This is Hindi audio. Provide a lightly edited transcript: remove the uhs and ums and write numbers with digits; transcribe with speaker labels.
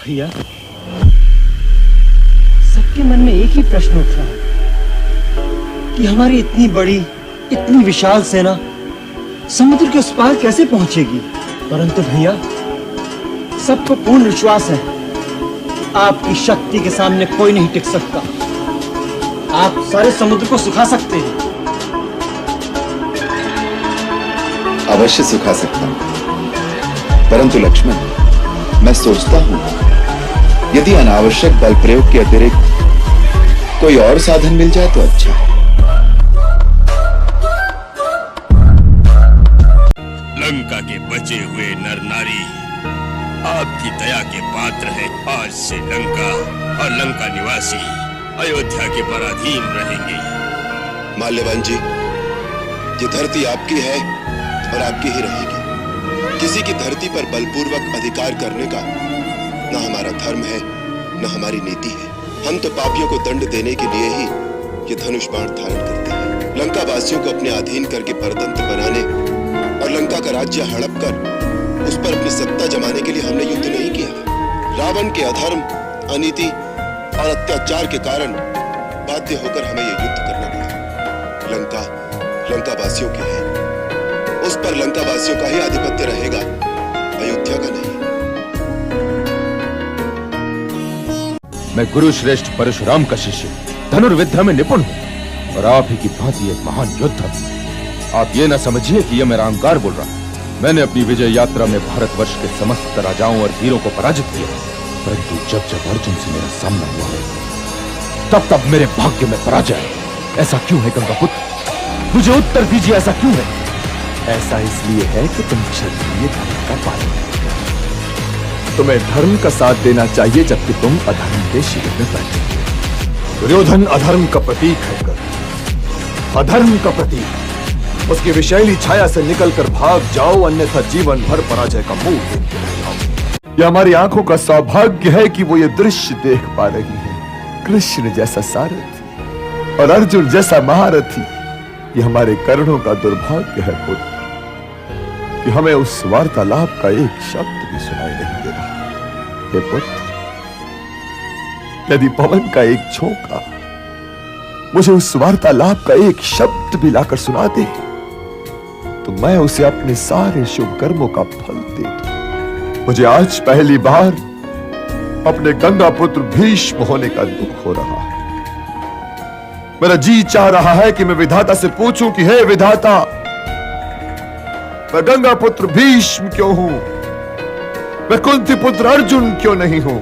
Speaker 1: भैया, सबके मन में एक ही प्रश्न उठ रहा है कि हमारी इतनी बड़ी, इतनी विशाल सेना समुद्र के उस पार कैसे पहुंचेगी। परंतु भैया, सबको पूर्ण विश्वास है आपकी शक्ति के सामने कोई नहीं टिक सकता। आप सारे समुद्र को सुखा सकते हैं।
Speaker 2: अवश्य सुखा सकता हूं, परंतु लक्ष्मण, मैं सोचता हूं यदि अनावश्यक बल प्रयोग के अतिरिक्त कोई और साधन मिल जाए तो अच्छा है।
Speaker 3: लंका के बचे हुए नर नारी आपकी दया के पात्र हैं। आज से लंका और लंका निवासी अयोध्या के पराधीन रहेंगे।
Speaker 4: माल्यवान जी, ये धरती आपकी है और आपकी ही रहेगी। किसी की धरती पर बलपूर्वक अधिकार करने का न हमारा धर्म है, न हमारी नीति है। हम तो पापियों को दंड देने के लिए ही ये धनुष बाण धारण करते हैं। लंका वासियों को अपने अधीन करके परतंत्र बनाने और लंका का राज्य हड़प कर उस पर अपनी सत्ता जमाने के लिए हमने युद्ध नहीं किया। रावण के अधर्म, अनीति और अत्याचार के कारण बाध्य होकर हमें यह युद्ध करना पड़ा। लंका वासियों की है, उस पर लंका वासियों का ही आधिपत्य रहेगा, अयोध्या का नहीं।
Speaker 5: मैं गुरु श्रेष्ठ परशुराम का शिष्य, धनुर्विद्या में निपुण हूं और आप ही की भांति एक महान योद्धा। आप ये न समझिए कि यह मेरा अहंकार बोल रहा है। मैंने अपनी विजय यात्रा में भारतवर्ष के समस्त राजाओं और वीरों को पराजित किया, परंतु जब जब अर्जुन से मेरा सामना हुआ है, तब तब मेरे भाग्य में पराजय। ऐसा क्यों है गंगापुत्र? मुझे उत्तर दीजिए, ऐसा क्यों है?
Speaker 6: ऐसा इसलिए है कि तुम क्षत्रिय धर्म का पालन करते हो। तुम्हें धर्म का साथ देना चाहिए, जबकि तुम अधर्म के शिविर में बैठे हो। दुर्योधन अधर्म का प्रतीक है कर। अधर्म का प्रतीक, उसकी विषैली छाया से निकलकर भाग जाओ, अन्यथा जीवन भर पराजय का मुंह देखते रह जाओ। यह हमारी आंखों का सौभाग्य है कि वो ये दृश्य देख पा रही है। कृष्ण जैसा सारथी और अर्जुन जैसा महारथी, ये हमारे कर्णों का दुर्भाग्य है पुत्र कि हमें उस वार्तालाप का एक शब्द भी सुनाई नहीं दे रहा। हे पुत्र, यदि पवन का एक झोंका मुझे उस वार्तालाप का एक शब्द भी लाकर सुना दे, तो मैं उसे अपने सारे शुभ कर्मों का फल दे दूं। मुझे आज पहली बार अपने गंगा पुत्र भीष्म होने का दुख हो रहा है। मेरा जी चाह रहा है कि मैं विधाता से पूछूं कि हे विधाता, मैं गंगा पुत्र भीष्म क्यों हूं? मैं कुंती पुत्र अर्जुन क्यों नहीं हूं?